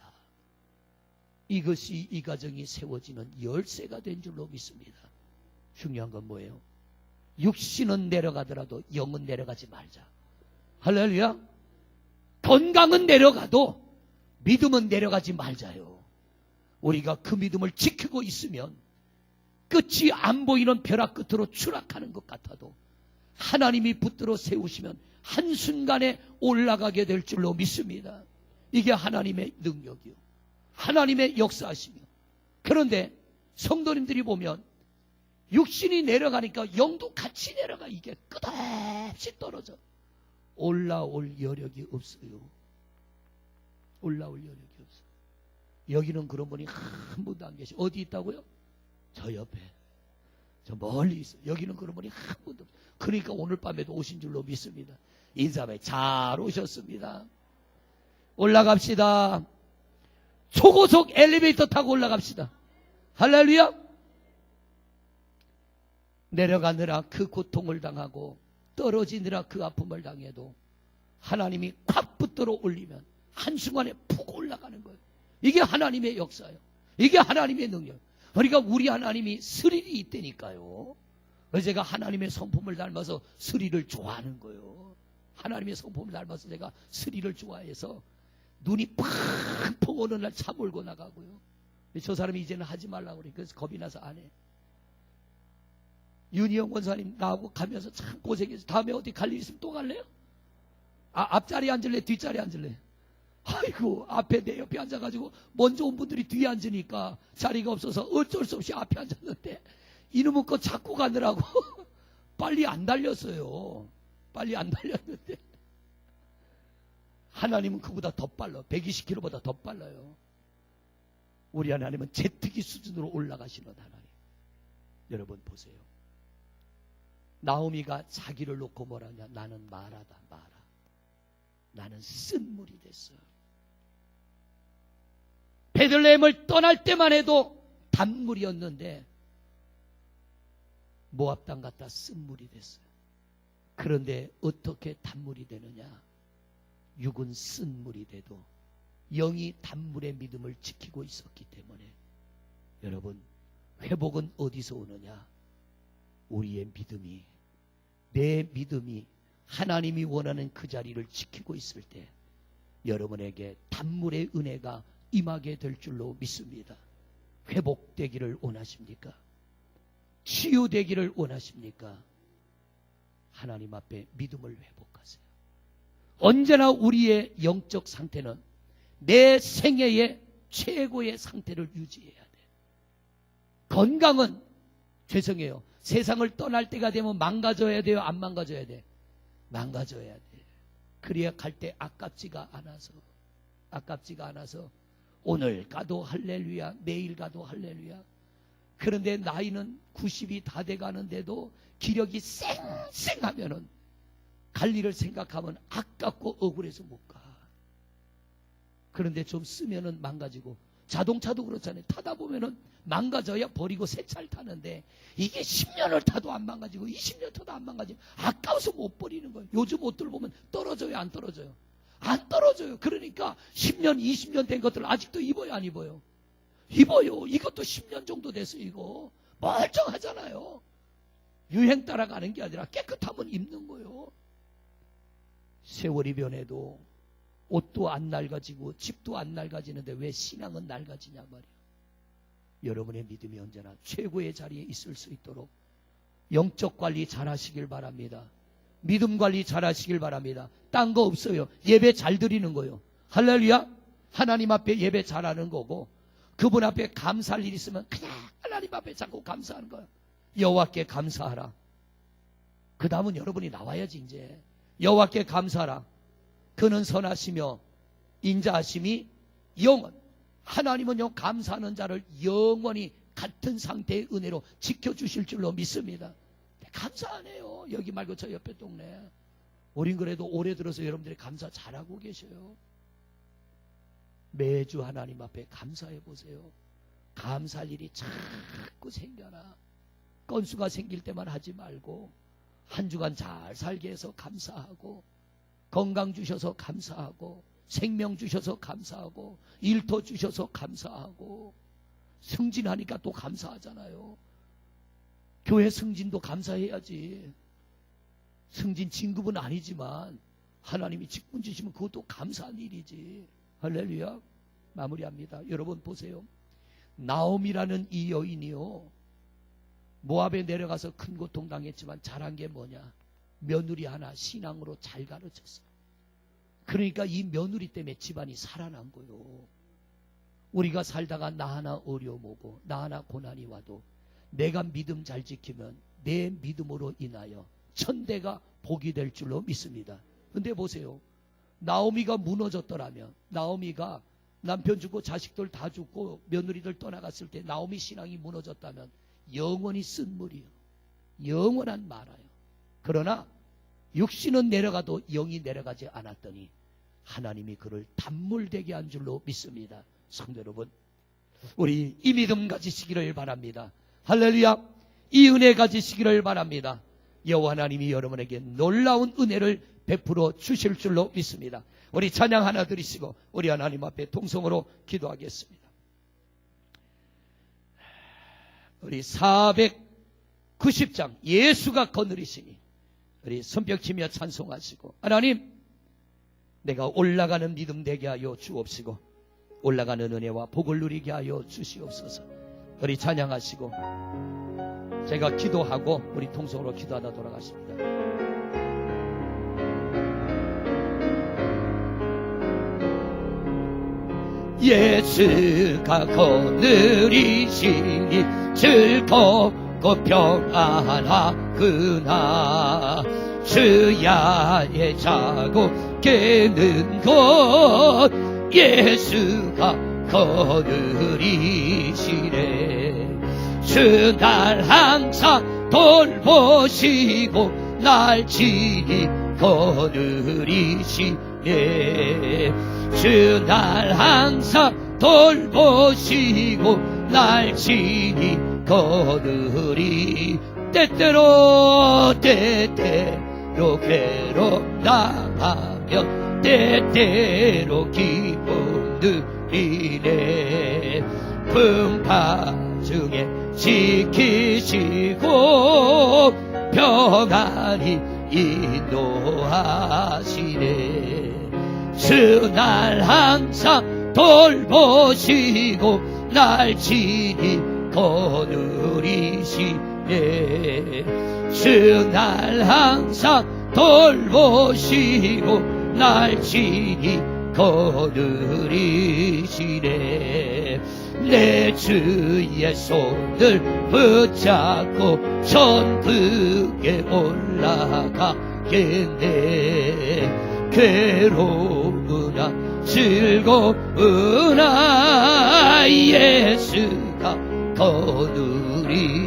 이것이 이 가정이 세워지는 열쇠가 된 줄로 믿습니다. 중요한 건 뭐예요? 육신은 내려가더라도 영은 내려가지 말자. 할렐루야. 건강은 내려가도 믿음은 내려가지 말자요. 우리가 그 믿음을 지키고 있으면 끝이 안 보이는 벼락 끝으로 추락하는 것 같아도 하나님이 붙들어 세우시면 한순간에 올라가게 될 줄로 믿습니다. 이게 하나님의 능력이요, 하나님의 역사하시며. 그런데 성도님들이 보면 육신이 내려가니까 영도 같이 내려가. 이게 끝없이 떨어져. 올라올 여력이 없어요. 올라올 여력이 없어요. 여기는 그런 분이 한 분도 안 계시. 어디 있다고요? 저 옆에, 저 멀리 있어요. 여기는 그런 분이 한 분도 없어요. 그러니까 오늘 밤에도 오신 줄로 믿습니다. 인사에 잘 오셨습니다. 올라갑시다. 초고속 엘리베이터 타고 올라갑시다. 할렐루야. 내려가느라 그 고통을 당하고 떨어지느라 그 아픔을 당해도 하나님이 콱 붙들어 올리면 한순간에 푹 올라가는 거예요. 이게 하나님의 역사예요. 이게 하나님의 능력. 그러니까 우리 하나님이 스릴이 있다니까요. 그래서 제가 하나님의 성품을 닮아서 스릴을 좋아하는 거예요. 하나님의 성품을 닮아서 제가 스릴을 좋아해서 눈이 팡팡 오는 날 차 몰고 나가고요. 저 사람이 이제는 하지 말라고 그래. 그래서 겁이 나서 안 해. 윤희영 권사님 나하고 가면서 참 고생해서 다음에 어디 갈 일 있으면 또 갈래요? 앞자리에 앉을래? 뒷자리에 앉을래? 아이고, 앞에 내 옆에 앉아가지고 먼저 온 분들이 뒤에 앉으니까 자리가 없어서 어쩔 수 없이 앞에 앉았는데 이놈의 거 잡고 가느라고 빨리 안 달렸어요. 빨리 안 달렸는데 하나님은 그보다 더 빨라. 120km보다 더 빨라요. 우리 하나님은 제트기 수준으로 올라가시는 하나님. 여러분 보세요. 나오미가 자기를 놓고 뭐라냐? 나는 마라다, 마라. 나는 쓴물이 됐어. 베들레헴을 떠날 때만 해도 단물이었는데 모압 땅 갔다 쓴물이 됐어요. 그런데 어떻게 단물이 되느냐? 육은 쓴물이 돼도 영이 단물의 믿음을 지키고 있었기 때문에. 여러분, 회복은 어디서 오느냐? 우리의 믿음이, 내 믿음이 하나님이 원하는 그 자리를 지키고 있을 때 여러분에게 단물의 은혜가 임하게 될 줄로 믿습니다. 회복되기를 원하십니까? 치유되기를 원하십니까? 하나님 앞에 믿음을 회복하세요. 언제나 우리의 영적 상태는 내 생애의 최고의 상태를 유지해야 돼. 건강은 죄송해요. 세상을 떠날 때가 되면 망가져야 돼요? 안 망가져야 돼? 망가져야 돼. 그래야 갈 때 아깝지가 않아서 오늘 가도 할렐루야, 내일 가도 할렐루야. 그런데 나이는 90이 다 돼가는데도 기력이 쌩쌩하면은 갈 일을 생각하면 아깝고 억울해서 못 가. 그런데 좀 쓰면은 망가지고, 자동차도 그렇잖아요. 타다 보면은 망가져야 버리고 새 차를 타는데 이게 10년을 타도 안 망가지고 20년 타도 안 망가지고 아까워서 못 버리는 거예요. 요즘 옷들 보면 떨어져요, 안 떨어져요? 안 떨어져요. 그러니까 10년, 20년 된 것들 아직도 입어요, 안 입어요? 입어요. 이것도 10년 정도 됐어요. 이거 멀쩡하잖아요. 유행 따라가는 게 아니라 깨끗하면 입는 거예요. 세월이 변해도 옷도 안 낡아지고 집도 안 낡아지는데 왜 신앙은 낡아지냐 말이에요. 여러분의 믿음이 언제나 최고의 자리에 있을 수 있도록 영적 관리 잘 하시길 바랍니다. 믿음 관리 잘 하시길 바랍니다. 딴 거 없어요. 예배 잘 드리는 거요. 할렐루야. 하나님 앞에 예배 잘하는 거고, 그분 앞에 감사할 일 있으면 그냥 하나님 앞에 자꾸 감사하는 거예요. 여호와께 감사하라. 그 다음은 여러분이 나와야지. 이제 여호와께 감사하라. 그는 선하시며 인자하심이 영원. 하나님은요, 감사하는 자를 영원히 같은 상태의 은혜로 지켜주실 줄로 믿습니다. 감사하네요. 여기 말고 저 옆에 동네. 우린 그래도 올해 들어서 여러분들이 감사 잘하고 계셔요. 매주 하나님 앞에 감사해 보세요. 감사할 일이 자꾸 생겨나. 건수가 생길 때만 하지 말고 한 주간 잘 살게 해서 감사하고, 건강 주셔서 감사하고, 생명 주셔서 감사하고, 일터 주셔서 감사하고, 승진하니까 또 감사하잖아요. 교회 승진도 감사해야지. 승진 진급은 아니지만 하나님이 직분 주시면 그것도 감사한 일이지. 할렐루야. 마무리합니다. 여러분 보세요. 나옴이라는 이 여인이요, 모압에 내려가서 큰 고통 당했지만 잘한 게 뭐냐? 며느리 하나 신앙으로 잘 가르쳤어. 그러니까 이 며느리 때문에 집안이 살아난 거요. 우리가 살다가 나 하나 어려움 오고 나 하나 고난이 와도 내가 믿음 잘 지키면 내 믿음으로 인하여 천대가 복이 될 줄로 믿습니다. 근데 보세요. 나오미가 무너졌더라면, 나오미가 남편 죽고 자식들 다 죽고 며느리들 떠나갔을 때 나오미 신앙이 무너졌다면 영원히 쓴 물이요. 영원한 말아요. 그러나 육신은 내려가도 영이 내려가지 않았더니 하나님이 그를 단물되게 한 줄로 믿습니다. 성도 여러분, 우리 이 믿음 가지시기를 바랍니다. 할렐루야. 이 은혜 가지시기를 바랍니다. 여호와 하나님이 여러분에게 놀라운 은혜를 베풀어 주실 줄로 믿습니다. 우리 찬양 하나 드리시고 우리 하나님 앞에 통성으로 기도하겠습니다. 우리 490장 예수가 거느리시니 우리 손뼉치며 찬송하시고, 하나님 내가 올라가는 믿음 되게 하여 주옵시고 올라가는 은혜와 복을 누리게 하여 주시옵소서. 우리 찬양하시고 제가 기도하고 우리 통성으로 기도하다 돌아가십니다. 예수가 거느리시니 즐겁고 평안하구나. 주야의 자고 깨는 것 예수가 거느리시네. 주 날 항상 돌보시고 날 친히 거느리시네. 주 날 항상 돌보시고 날 친히 거느리. 때때로 괴롭 당하며 때때로 기쁨 누리네. 풍파 중에 지키시고 평안히 인도하시네. 주 날 항상 돌보시고 날 친히 거느리시네. 주 날 항상 돌보시고 날 친히 거느리시네. 내 주의 손을 붙잡고 천국에 올라가겠네. 괴로우나 즐거우나 예수가 거느리시네.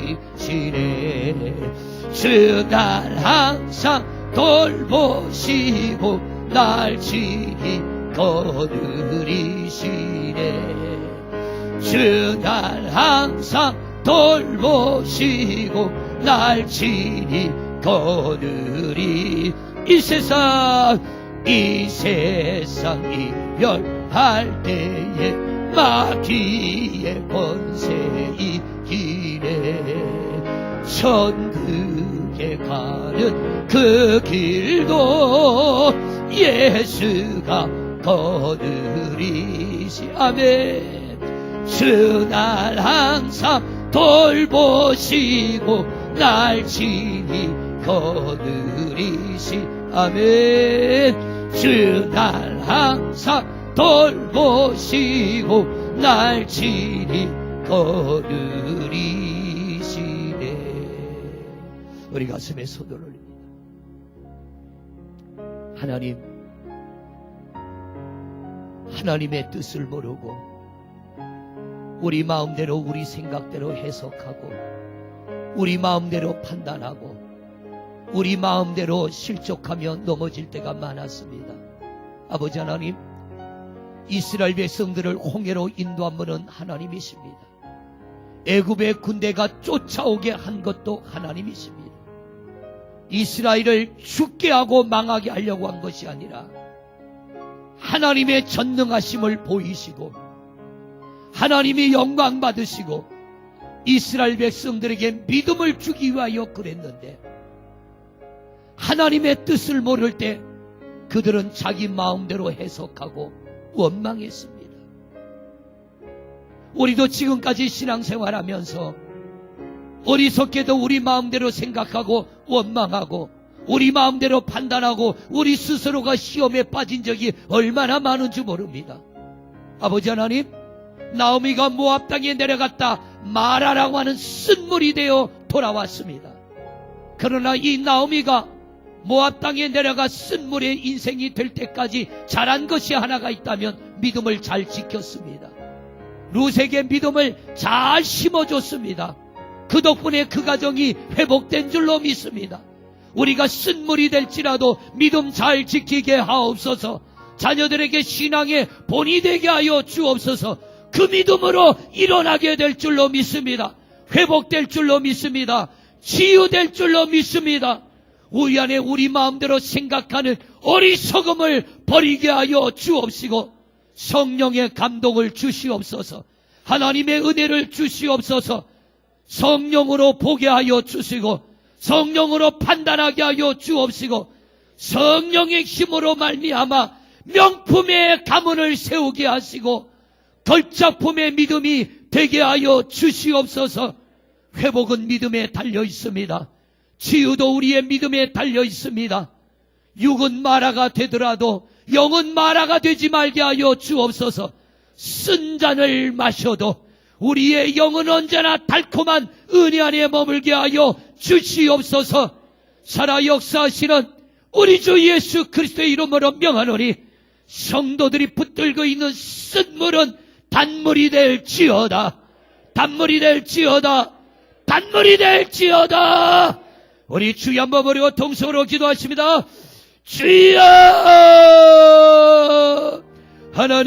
주 날 항상 돌보시고 날 친히 거느리시네. 주 날 항상 돌보시고 날 친히 거느리. 이 세상 이별할 때에 마귀의 권세 이기네. 천국에 가는 그 길도 예수가 거느리시. 아멘. 주 날 항상 돌보시고 날 친히 거느리시. 아멘. 주 날 항상 돌보시고 날 친히 거느리시네. 우리 가슴에 손을 올립니다. 하나님, 하나님의 뜻을 모르고 우리 마음대로 우리 생각대로 해석하고 우리 마음대로 판단하고 우리 마음대로 실족하며 넘어질 때가 많았습니다. 아버지 하나님, 이스라엘 백성들을 홍해로 인도한 분은 하나님이십니다. 애굽의 군대가 쫓아오게 한 것도 하나님이십니다. 이스라엘을 죽게 하고 망하게 하려고 한 것이 아니라 하나님의 전능하심을 보이시고 하나님이 영광 받으시고 이스라엘 백성들에게 믿음을 주기 위하여 그랬는데, 하나님의 뜻을 모를 때 그들은 자기 마음대로 해석하고 원망했습니다. 우리도 지금까지 신앙생활하면서 어리석게도 우리 마음대로 생각하고 원망하고 우리 마음대로 판단하고 우리 스스로가 시험에 빠진 적이 얼마나 많은지 모릅니다. 아버지 하나님, 나오미가 모압 땅에 내려갔다 마라라고 하는 쓴물이 되어 돌아왔습니다. 그러나 이 나오미가 모압 땅에 내려가 쓴물의 인생이 될 때까지 잘한 것이 하나가 있다면 믿음을 잘 지켰습니다. 룻에게 믿음을 잘 심어줬습니다. 그 덕분에 그 가정이 회복된 줄로 믿습니다. 우리가 쓴물이 될지라도 믿음 잘 지키게 하옵소서. 자녀들에게 신앙의 본이 되게 하여 주옵소서. 그 믿음으로 일어나게 될 줄로 믿습니다. 회복될 줄로 믿습니다. 치유될 줄로 믿습니다. 우리 안에 우리 마음대로 생각하는 어리석음을 버리게 하여 주옵시고 성령의 감동을 주시옵소서. 하나님의 은혜를 주시옵소서. 성령으로 보게 하여 주시고 성령으로 판단하게 하여 주옵시고 성령의 힘으로 말미암아 명품의 가문을 세우게 하시고 걸작품의 믿음이 되게 하여 주시옵소서. 회복은 믿음에 달려 있습니다. 치유도 우리의 믿음에 달려 있습니다. 육은 마라가 되더라도 영은 마라가 되지 말게 하여 주옵소서. 쓴 잔을 마셔도 우리의 영은 언제나 달콤한 은혜 안에 머물게 하여 주시옵소서. 살아 역사하시는 우리 주 예수 그리스도의 이름으로 명하노니 성도들이 붙들고 있는 쓴물은 단물이 될지어다. 단물이 될지어다. 단물이 될지어다. 우리 주여 한번 버리고 동성으로 기도하십니다. 주여 하나님